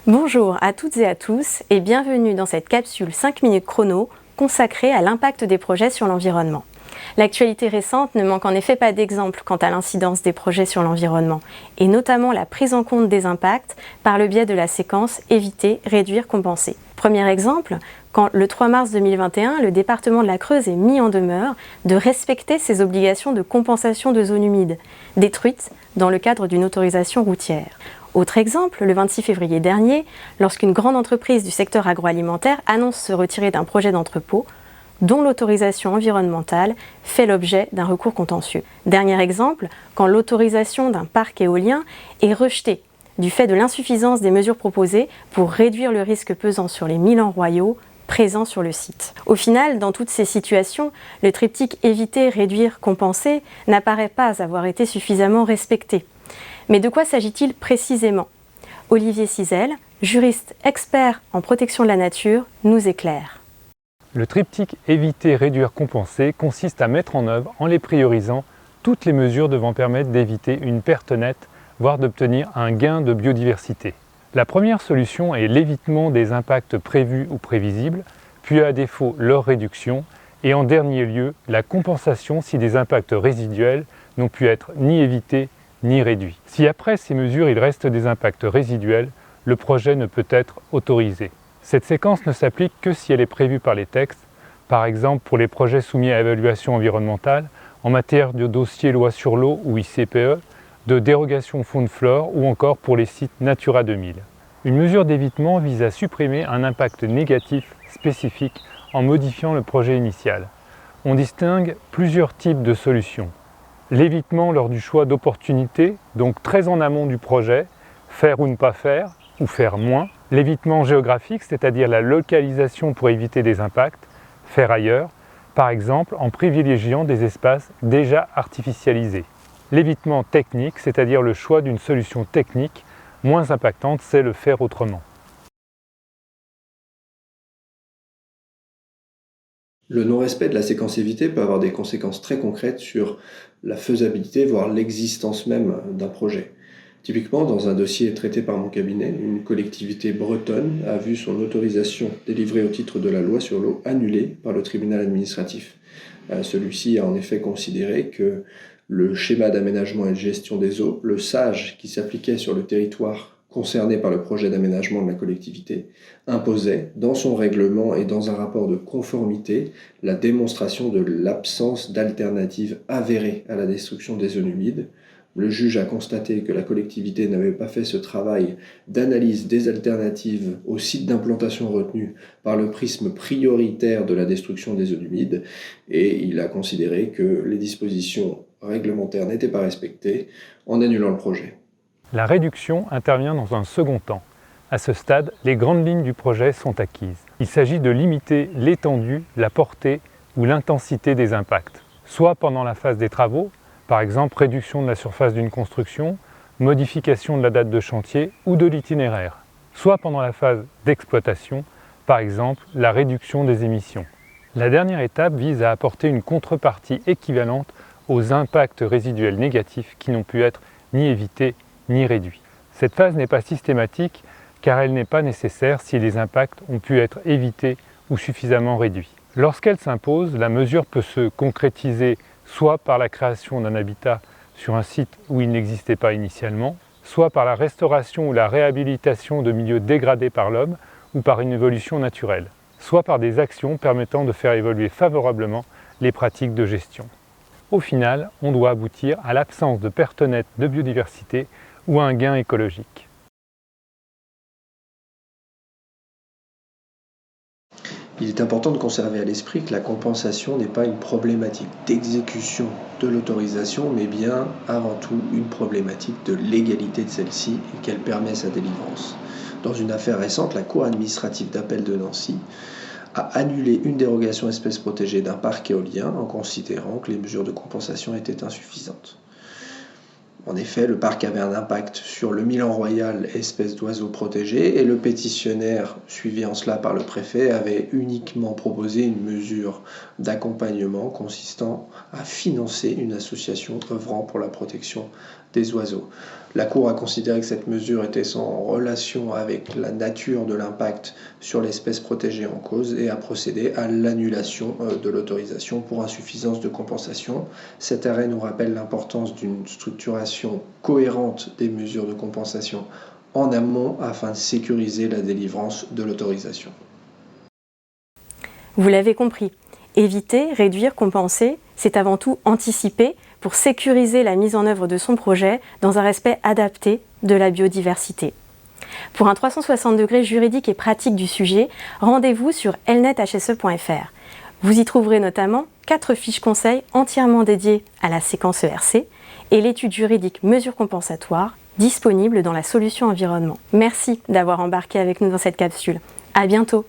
Bonjour à toutes et à tous et bienvenue dans cette capsule 5 minutes chrono consacrée à l'impact des projets sur l'environnement. L'actualité récente ne manque en effet pas d'exemples quant à l'incidence des projets sur l'environnement et notamment la prise en compte des impacts par le biais de la séquence éviter, réduire, compenser. Premier exemple, quand le 3 mars 2021, le département de la Creuse est mis en demeure de respecter ses obligations de compensation de zones humides, détruites dans le cadre d'une autorisation routière. Autre exemple, le 26 février dernier, lorsqu'une grande entreprise du secteur agroalimentaire annonce se retirer d'un projet d'entrepôt dont l'autorisation environnementale fait l'objet d'un recours contentieux. Dernier exemple, quand l'autorisation d'un parc éolien est rejetée du fait de l'insuffisance des mesures proposées pour réduire le risque pesant sur les milans royaux présents sur le site. Au final, dans toutes ces situations, le triptyque éviter, réduire, compenser n'apparaît pas avoir été suffisamment respecté. Mais de quoi s'agit-il précisément? Olivier Cizel, juriste expert en protection de la nature, nous éclaire. Le triptyque éviter, réduire, compenser consiste à mettre en œuvre, en les priorisant, toutes les mesures devant permettre d'éviter une perte nette, voire d'obtenir un gain de biodiversité. La première solution est l'évitement des impacts prévus ou prévisibles, puis à défaut leur réduction, et en dernier lieu, la compensation si des impacts résiduels n'ont pu être ni évités ni réduits. Si après ces mesures il reste des impacts résiduels, le projet ne peut être autorisé. Cette séquence ne s'applique que si elle est prévue par les textes, par exemple pour les projets soumis à évaluation environnementale, en matière de dossier loi sur l'eau ou ICPE, de dérogation faune flore ou encore pour les sites Natura 2000. Une mesure d'évitement vise à supprimer un impact négatif spécifique en modifiant le projet initial. On distingue plusieurs types de solutions. L'évitement lors du choix d'opportunité, donc très en amont du projet, faire ou ne pas faire, ou faire moins. L'évitement géographique, c'est-à-dire la localisation pour éviter des impacts, faire ailleurs, par exemple en privilégiant des espaces déjà artificialisés. L'évitement technique, c'est-à-dire le choix d'une solution technique moins impactante, c'est le faire autrement. Le non-respect de la séquence évitée peut avoir des conséquences très concrètes sur la faisabilité, voire l'existence même d'un projet. Typiquement, dans un dossier traité par mon cabinet, une collectivité bretonne a vu son autorisation délivrée au titre de la loi sur l'eau annulée par le tribunal administratif. Celui-ci a en effet considéré que le schéma d'aménagement et de gestion des eaux, le SAGE qui s'appliquait sur le territoire concerné par le projet d'aménagement de la collectivité, imposait, dans son règlement et dans un rapport de conformité, la démonstration de l'absence d'alternative avérée à la destruction des zones humides. Le juge a constaté que la collectivité n'avait pas fait ce travail d'analyse des alternatives au site d'implantation retenu par le prisme prioritaire de la destruction des zones humides et il a considéré que les dispositions réglementaires n'étaient pas respectées en annulant le projet. La réduction intervient dans un second temps. À ce stade, les grandes lignes du projet sont acquises. Il s'agit de limiter l'étendue, la portée ou l'intensité des impacts, soit pendant la phase des travaux, par exemple réduction de la surface d'une construction, modification de la date de chantier ou de l'itinéraire, soit pendant la phase d'exploitation, par exemple la réduction des émissions. La dernière étape vise à apporter une contrepartie équivalente aux impacts résiduels négatifs qui n'ont pu être ni évités ni réduits. Cette phase n'est pas systématique car elle n'est pas nécessaire si les impacts ont pu être évités ou suffisamment réduits. Lorsqu'elle s'impose, la mesure peut se concrétiser soit par la création d'un habitat sur un site où il n'existait pas initialement, soit par la restauration ou la réhabilitation de milieux dégradés par l'homme ou par une évolution naturelle, soit par des actions permettant de faire évoluer favorablement les pratiques de gestion. Au final, on doit aboutir à l'absence de perte nette de biodiversité ou à un gain écologique. Il est important de conserver à l'esprit que la compensation n'est pas une problématique d'exécution de l'autorisation, mais bien avant tout une problématique de légalité de celle-ci et qu'elle permet sa délivrance. Dans une affaire récente, la Cour administrative d'appel de Nancy a annulé une dérogation espèce protégée d'un parc éolien en considérant que les mesures de compensation étaient insuffisantes. En effet, le parc avait un impact sur le Milan royal, espèce d'oiseau protégé, et le pétitionnaire, suivi en cela par le préfet, avait uniquement proposé une mesure d'accompagnement consistant à financer une association œuvrant pour la protection des oiseaux. La Cour a considéré que cette mesure était sans relation avec la nature de l'impact sur l'espèce protégée en cause et a procédé à l'annulation de l'autorisation pour insuffisance de compensation. Cet arrêt nous rappelle l'importance d'une structuration cohérente des mesures de compensation en amont afin de sécuriser la délivrance de l'autorisation. Vous l'avez compris, éviter, réduire, compenser, c'est avant tout anticiper pour sécuriser la mise en œuvre de son projet dans un respect adapté de la biodiversité. Pour un 360 degrés juridique et pratique du sujet, rendez-vous sur elnethse.fr. Vous y trouverez notamment 4 fiches conseils entièrement dédiées à la séquence ERC et l'étude juridique mesures compensatoires disponible dans la solution environnement. Merci d'avoir embarqué avec nous dans cette capsule. À bientôt!